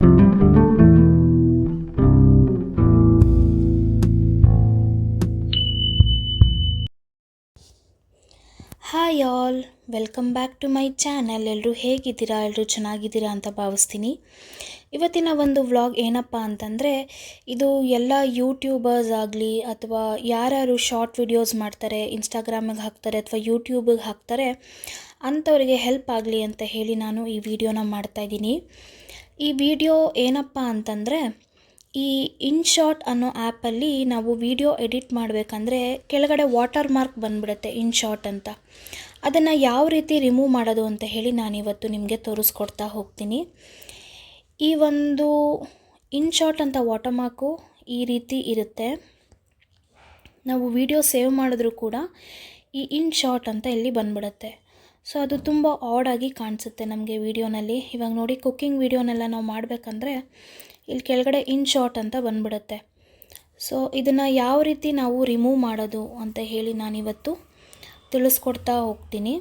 Hi all, welcome back to my channel. ಎಲ್ಲರೂ ಹೇಗಿದ್ದೀರಾ? ಎಲ್ಲರೂ ಚೆನ್ನಾಗಿದ್ದೀರಾ ಅಂತ ಭಾವಿಸ್ತೀನಿ. ಇವತ್ತಿನ ಒಂದು ವ್ಲಾಗ್ ಏನಪ್ಪ ಅಂತಂದರೆ, ಇದು ಎಲ್ಲ ಯೂಟ್ಯೂಬರ್ಸ್ ಆಗಲಿ ಅಥವಾ ಯಾರ್ಯಾರು ಶಾರ್ಟ್ ವಿಡಿಯೋಸ್ ಮಾಡ್ತಾರೆ, ಇನ್ಸ್ಟಾಗ್ರಾಮಿಗೆ ಹಾಕ್ತಾರೆ ಅಥವಾ ಯೂಟ್ಯೂಬಿಗೆ ಹಾಕ್ತಾರೆ ಅಂಥವರಿಗೆ ಹೆಲ್ಪ್ ಆಗಲಿ ಅಂತ ಹೇಳಿ ನಾನು ಈ ವಿಡಿಯೋನ ಮಾಡ್ತಾಯಿದ್ದೀನಿ. ಈ ವಿಡಿಯೋ ಏನಪ್ಪ ಅಂತಂದರೆ, ಈ ಇನ್ಶಾಟ್ ಅನ್ನೋ ಆ್ಯಪಲ್ಲಿ ನಾವು ವಿಡಿಯೋ ಎಡಿಟ್ ಮಾಡಬೇಕಂದ್ರೆ ಕೆಳಗಡೆ ವಾಟರ್ ಮಾರ್ಕ್ ಬಂದುಬಿಡುತ್ತೆ ಇನ್ಶಾಟ್ ಅಂತ. ಅದನ್ನು ಯಾವ ರೀತಿ ರಿಮೂವ್ ಮಾಡೋದು ಅಂತ ಹೇಳಿ ನಾನಿವತ್ತು ನಿಮಗೆ ತೋರಿಸ್ಕೊಡ್ತಾ ಹೋಗ್ತೀನಿ. ಈ ಒಂದು ಇನ್ಶಾಟ್ ಅಂತ ವಾಟರ್ ಮಾರ್ಕು ಈ ರೀತಿ ಇರುತ್ತೆ. ನಾವು ವಿಡಿಯೋ ಸೇವ್ ಮಾಡಿದ್ರೂ ಕೂಡ ಈ ಇನ್ಶಾಟ್ ಅಂತ ಇಲ್ಲಿ ಬಂದುಬಿಡುತ್ತೆ. ಸೊ ಅದು ತುಂಬ ಆಡಾಗಿ ಕಾಣಿಸುತ್ತೆ ನಮಗೆ ವಿಡಿಯೋನಲ್ಲಿ. ಇವಾಗ ನೋಡಿ, ಕುಕ್ಕಿಂಗ್ ವಿಡಿಯೋನೆಲ್ಲ ನಾವು ಮಾಡಬೇಕಂದ್ರೆ ಇಲ್ಲಿ ಕೆಳಗಡೆ ಇನ್ಶಾಟ್ ಅಂತ ಬಂದುಬಿಡುತ್ತೆ. ಸೊ ಇದನ್ನು ಯಾವ ರೀತಿ ನಾವು ರಿಮೂವ್ ಮಾಡೋದು ಅಂತ ಹೇಳಿ ನಾನಿವತ್ತು ತಿಳಿಸ್ಕೊಡ್ತಾ ಹೋಗ್ತೀನಿ.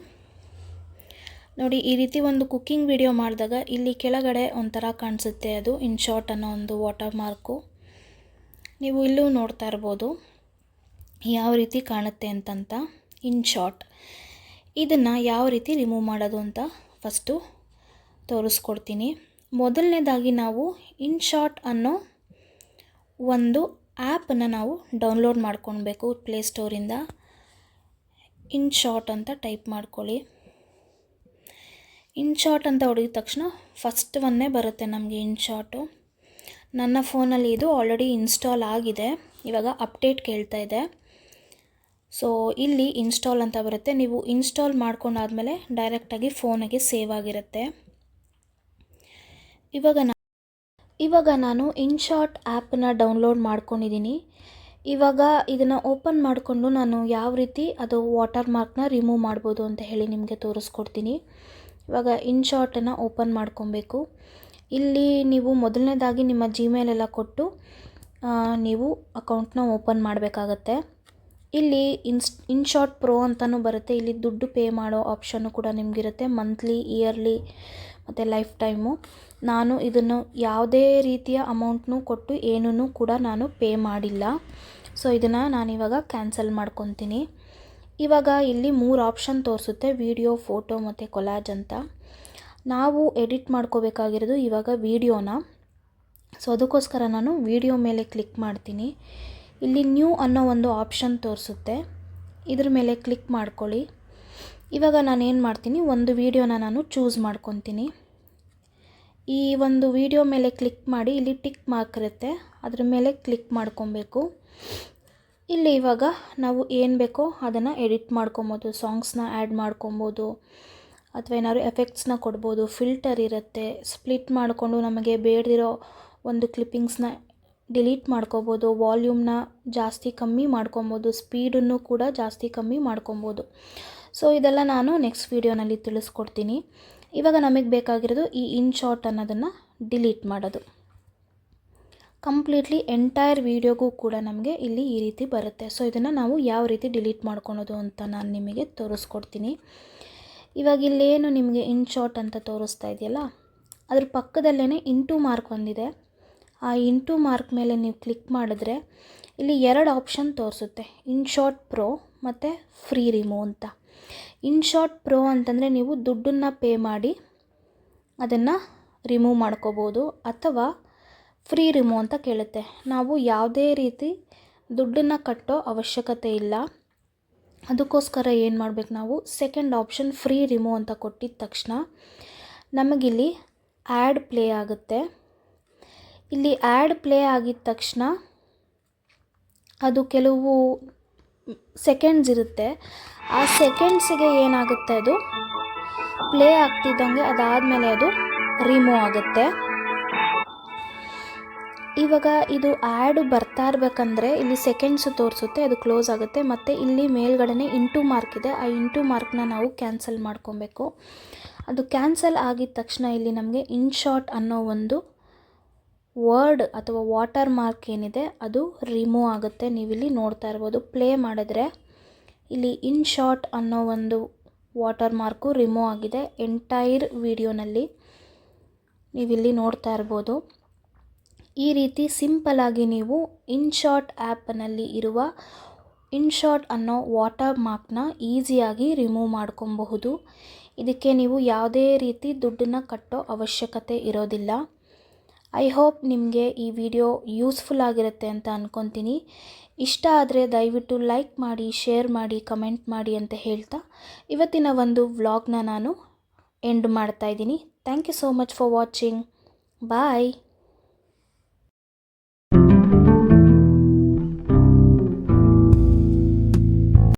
ನೋಡಿ, ಈ ರೀತಿ ಒಂದು ಕುಕ್ಕಿಂಗ್ ವಿಡಿಯೋ ಮಾಡಿದಾಗ ಇಲ್ಲಿ ಕೆಳಗಡೆ ಒಂಥರ ಕಾಣಿಸುತ್ತೆ, ಅದು ಇನ್ಶಾಟ್ ಅನ್ನೋ ಒಂದು ವಾಟರ್ ಮಾರ್ಕು. ನೀವು ಇಲ್ಲೂ ನೋಡ್ತಾ ಇರ್ಬೋದು ಯಾವ ರೀತಿ ಕಾಣುತ್ತೆ ಅಂತಂತ ಇನ್ಶಾಟ್. ಇದನ್ನು ಯಾವ ರೀತಿ ರಿಮೂವ್ ಮಾಡೋದು ಅಂತ ಫಸ್ಟು ತೋರಿಸ್ಕೊಡ್ತೀನಿ. ಮೊದಲನೇದಾಗಿ ನಾವು ಇನ್ಶಾಟ್ ಅನ್ನೋ ಒಂದು ಆ್ಯಪನ್ನು ನಾವು ಡೌನ್ಲೋಡ್ ಮಾಡ್ಕೊಳ್ಬೇಕು ಪ್ಲೇಸ್ಟೋರಿಂದ. ಇನ್ಶಾಟ್ ಅಂತ ಟೈಪ್ ಮಾಡ್ಕೊಳ್ಳಿ. ಇನ್ಶಾಟ್ ಅಂತ ಹೊಡೆದ ತಕ್ಷಣ ಫಸ್ಟ್ ಒನ್ನೇ ಬರುತ್ತೆ ನಮಗೆ ಇನ್ಶಾಟು. ನನ್ನ ಫೋನಲ್ಲಿ ಇದು ಆಲ್ರೆಡಿ ಇನ್ಸ್ಟಾಲ್ ಆಗಿದೆ, ಇವಾಗ ಅಪ್ಡೇಟ್ ಕೇಳ್ತಾ ಇದೆ. ಸೊ ಇಲ್ಲಿ ಇನ್ಸ್ಟಾಲ್ ಅಂತ ಬರುತ್ತೆ. ನೀವು ಇನ್ಸ್ಟಾಲ್ ಮಾಡ್ಕೊಂಡಾದ್ಮೇಲೆ ಡೈರೆಕ್ಟಾಗಿ ಫೋನಿಗೆ ಸೇವ್ ಆಗಿರುತ್ತೆ. ಇವಾಗ ನಾನು ಇನ್ಶಾಟ್ ಆ್ಯಪನ್ನು ಡೌನ್ಲೋಡ್ ಮಾಡ್ಕೊಂಡಿದ್ದೀನಿ. ಇವಾಗ ಇದನ್ನು ಓಪನ್ ಮಾಡಿಕೊಂಡು ನಾನು ಯಾವ ರೀತಿ ಅದು ವಾಟರ್ ಮಾರ್ಕ್ನ ರಿಮೂವ್ ಮಾಡ್ಬೋದು ಅಂತ ಹೇಳಿ ನಿಮಗೆ ತೋರಿಸ್ಕೊಡ್ತೀನಿ. ಇವಾಗ ಇನ್ಶಾಟನ್ನು ಓಪನ್ ಮಾಡ್ಕೊಬೇಕು. ಇಲ್ಲಿ ನೀವು ಮೊದಲನೇದಾಗಿ ನಿಮ್ಮ ಜಿಮೇಲ್ ಎಲ್ಲ ಕೊಟ್ಟು ನೀವು ಅಕೌಂಟ್ನ ಓಪನ್ ಮಾಡಬೇಕಾಗತ್ತೆ. ಇಲ್ಲಿ ಇನ್ಶಾಟ್ ಪ್ರೋ ಅಂತಲೂ ಬರುತ್ತೆ. ಇಲ್ಲಿ ದುಡ್ಡು ಪೇ ಮಾಡೋ ಆಪ್ಷನ್ನು ಕೂಡ ನಿಮಗಿರುತ್ತೆ, ಮಂತ್ಲಿ, ಇಯರ್ಲಿ ಮತ್ತು ಲೈಫ್ ಟೈಮು. ನಾನು ಇದನ್ನು ಯಾವುದೇ ರೀತಿಯ ಅಮೌಂಟ್ನೂ ಕೊಟ್ಟು ಏನೂ ಕೂಡ ನಾನು ಪೇ ಮಾಡಿಲ್ಲ. ಸೊ ಇದನ್ನು ನಾನಿವಾಗ ಕ್ಯಾನ್ಸಲ್ ಮಾಡ್ಕೊತೀನಿ. ಇವಾಗ ಇಲ್ಲಿ 3 ಆಪ್ಷನ್ ತೋರಿಸುತ್ತೆ, ವಿಡಿಯೋ, ಫೋಟೋ ಮತ್ತು ಕೊಲಾಜ್ ಅಂತ. ನಾವು ಎಡಿಟ್ ಮಾಡ್ಕೋಬೇಕಾಗಿರೋದು ಇವಾಗ ವಿಡಿಯೋನ. ಸೊ ಅದಕ್ಕೋಸ್ಕರ ನಾನು ವಿಡಿಯೋ ಮೇಲೆ ಕ್ಲಿಕ್ ಮಾಡ್ತೀನಿ. ಇಲ್ಲಿ ನ್ಯೂ ಅನ್ನೋ ಒಂದು ಆಪ್ಷನ್ ತೋರಿಸುತ್ತೆ, ಇದ್ರ ಮೇಲೆ ಕ್ಲಿಕ್ ಮಾಡ್ಕೊಳ್ಳಿ. ಇವಾಗ ನಾನು ಏನು ಮಾಡ್ತೀನಿ, ಒಂದು ವಿಡಿಯೋನ ನಾನು ಚೂಸ್ ಮಾಡ್ಕೊತೀನಿ. ಈ ಒಂದು ವಿಡಿಯೋ ಮೇಲೆ ಕ್ಲಿಕ್ ಮಾಡಿ ಇಲ್ಲಿ ಟಿಕ್ ಮಾರ್ಕ್ ಇರುತ್ತೆ, ಅದ್ರ ಮೇಲೆ ಕ್ಲಿಕ್ ಮಾಡ್ಕೊಬೇಕು. ಇಲ್ಲಿ ಇವಾಗ ನಾವು ಏನು ಬೇಕೋ ಅದನ್ನು ಎಡಿಟ್ ಮಾಡ್ಕೊಬೋದು. ಸಾಂಗ್ಸ್ನ ಆ್ಯಡ್ ಮಾಡ್ಕೊಬೋದು ಅಥವಾ ಏನಾದ್ರು ಎಫೆಕ್ಟ್ಸ್ನ ಕೊಡ್ಬೋದು. ಫಿಲ್ಟರ್ ಇರುತ್ತೆ, ಸ್ಪ್ಲಿಟ್ ಮಾಡಿಕೊಂಡು ನಮಗೆ ಬೇಡದಿರೋ ಒಂದು ಕ್ಲಿಪ್ಪಿಂಗ್ಸ್ನ ಡಿಲೀಟ್ ಮಾಡ್ಕೊಬೋದು. ವಾಲ್ಯೂಮ್ನ ಜಾಸ್ತಿ ಕಮ್ಮಿ ಮಾಡ್ಕೊಬೋದು, ಸ್ಪೀಡನ್ನು ಕೂಡ ಜಾಸ್ತಿ ಕಮ್ಮಿ ಮಾಡ್ಕೊಬೋದು. ಸೊ ಇದೆಲ್ಲ ನಾನು ನೆಕ್ಸ್ಟ್ ವೀಡಿಯೋನಲ್ಲಿ ತಿಳಿಸ್ಕೊಡ್ತೀನಿ. ಇವಾಗ ನಮಗೆ ಬೇಕಾಗಿರೋದು ಈ ಇನ್ಶಾಟ್ ಅನ್ನೋದನ್ನು ಡಿಲೀಟ್ ಮಾಡೋದು. ಕಂಪ್ಲೀಟ್ಲಿ ಎಂಟೈರ್ ವೀಡಿಯೋಗೂ ಕೂಡ ನಮಗೆ ಇಲ್ಲಿ ಈ ರೀತಿ ಬರುತ್ತೆ. ಸೊ ಇದನ್ನು ನಾವು ಯಾವ ರೀತಿ ಡಿಲೀಟ್ ಮಾಡ್ಕೊಳೋದು ಅಂತ ನಾನು ನಿಮಗೆ ತೋರಿಸ್ಕೊಡ್ತೀನಿ. ಇವಾಗ ಇಲ್ಲೇನು ನಿಮಗೆ ಇನ್ಶಾಟ್ ಅಂತ ತೋರಿಸ್ತಾ ಇದೆಯಲ್ಲ, ಅದ್ರ ಪಕ್ಕದಲ್ಲೇ ಇಂಟು ಮಾರ್ಕ್ ಒಂದಿದೆ. ಆ ಇಂಟು ಮಾರ್ಕ್ ಮೇಲೆ ನೀವು ಕ್ಲಿಕ್ ಮಾಡಿದ್ರೆ ಇಲ್ಲಿ 2 ಆಪ್ಷನ್ ತೋರಿಸುತ್ತೆ, ಇನ್ಶಾಟ್ ಪ್ರೋ ಮತ್ತು ಫ್ರೀ ರಿಮೂವ್ ಅಂತ. ಇನ್ಶಾಟ್ ಪ್ರೋ ಅಂತಂದರೆ ನೀವು ದುಡ್ಡನ್ನು ಪೇ ಮಾಡಿ ಅದನ್ನು ರಿಮೂವ್ ಮಾಡ್ಕೋಬೋದು, ಅಥವಾ ಫ್ರೀ ರಿಮೂವ್ ಅಂತ ಕೇಳುತ್ತೆ. ನಾವು ಯಾವುದೇ ರೀತಿ ದುಡ್ಡನ್ನು ಕಟ್ಟೋ ಅವಶ್ಯಕತೆ ಇಲ್ಲ. ಅದಕ್ಕೋಸ್ಕರ ಏನು ಮಾಡಬೇಕು, ನಾವು ಸೆಕೆಂಡ್ ಆಪ್ಷನ್ ಫ್ರೀ ರಿಮೂವ್ ಅಂತ ಕೊಟ್ಟಿದ ತಕ್ಷಣ ನಮಗಿಲ್ಲಿ ಆ್ಯಡ್ ಪ್ಲೇ ಆಗುತ್ತೆ. ಇಲ್ಲಿ ಆ್ಯಡ್ ಪ್ಲೇ ಆಗಿದ ತಕ್ಷಣ ಅದು ಕೆಲವು ಸೆಕೆಂಡ್ಸ್ ಇರುತ್ತೆ. ಆ ಸೆಕೆಂಡ್ಸಿಗೆ ಏನಾಗುತ್ತೆ, ಅದು ಪ್ಲೇ ಆಗ್ತಿದ್ದಂಗೆ ಅದಾದಮೇಲೆ ಅದು ರಿಮೂವ್ ಆಗುತ್ತೆ. ಇವಾಗ ಇದು ಆ್ಯಡ್ ಬರ್ತಾ ಇರಬೇಕಂದ್ರೆ ಇಲ್ಲಿ ಸೆಕೆಂಡ್ಸ್ ತೋರಿಸುತ್ತೆ, ಅದು ಕ್ಲೋಸ್ ಆಗುತ್ತೆ. ಮತ್ತು ಇಲ್ಲಿ ಮೇಲ್ಗಡೆ ಇಂಟು ಮಾರ್ಕ್ ಇದೆ, ಆ ಇಂಟು ಮಾರ್ಕ್ನ ನಾವು ಕ್ಯಾನ್ಸಲ್ ಮಾಡ್ಕೊಬೇಕು. ಅದು ಕ್ಯಾನ್ಸಲ್ ಆಗಿದ ತಕ್ಷಣ ಇಲ್ಲಿ ನಮಗೆ ಇನ್ಶಾಟ್ ಅನ್ನೋ ಒಂದು ವರ್ಡ್ ಅಥವಾ ವಾಟರ್ ಮಾರ್ಕ್ ಏನಿದೆ ಅದು ರಿಮೂವ್ ಆಗುತ್ತೆ. ನೀವಿಲ್ಲಿ ನೋಡ್ತಾ ಇರ್ಬೋದು, ಪ್ಲೇ ಮಾಡಿದ್ರೆ ಇಲ್ಲಿ ಇನ್ಶಾಟ್ ಅನ್ನೋ ಒಂದು ವಾಟರ್ ಮಾರ್ಕು ರಿಮೂವ್ ಆಗಿದೆ ಎಂಟೈರ್ ವಿಡಿಯೋನಲ್ಲಿ. ನೀವಿಲ್ಲಿ ನೋಡ್ತಾ ಇರ್ಬೋದು. ಈ ರೀತಿ ಸಿಂಪಲಾಗಿ ನೀವು ಇನ್ಶಾಟ್ ಆ್ಯಪ್ನಲ್ಲಿ ಇರುವ ಇನ್ಶಾಟ್ ಅನ್ನೋ ವಾಟರ್ ಮಾರ್ಕ್ನ ಈಸಿಯಾಗಿ ರಿಮೂವ್ ಮಾಡ್ಕೊಬಹುದು. ಇದಕ್ಕೆ ನೀವು ಯಾವುದೇ ರೀತಿ ದುಡ್ಡನ್ನು ಕಟ್ಟೋ ಅವಶ್ಯಕತೆ ಇರೋದಿಲ್ಲ. ಐ ಹೋಪ್ ನಿಮಗೆ ಈ ವಿಡಿಯೋ ಯೂಸ್ಫುಲ್ ಆಗಿರುತ್ತೆ ಅಂತ ಅಂದ್ಕೊತೀನಿ. ಇಷ್ಟ ಆದರೆ ದಯವಿಟ್ಟು ಲೈಕ್ ಮಾಡಿ, ಶೇರ್ ಮಾಡಿ, ಕಮೆಂಟ್ ಮಾಡಿ ಅಂತ ಹೇಳ್ತಾ ಇವತ್ತಿನ ಒಂದು ವ್ಲಾಗ್ನ ನಾನು ಎಂಡ್ ಮಾಡ್ತಾ ಇದ್ದೀನಿ. Thank you so much for watching. Bye.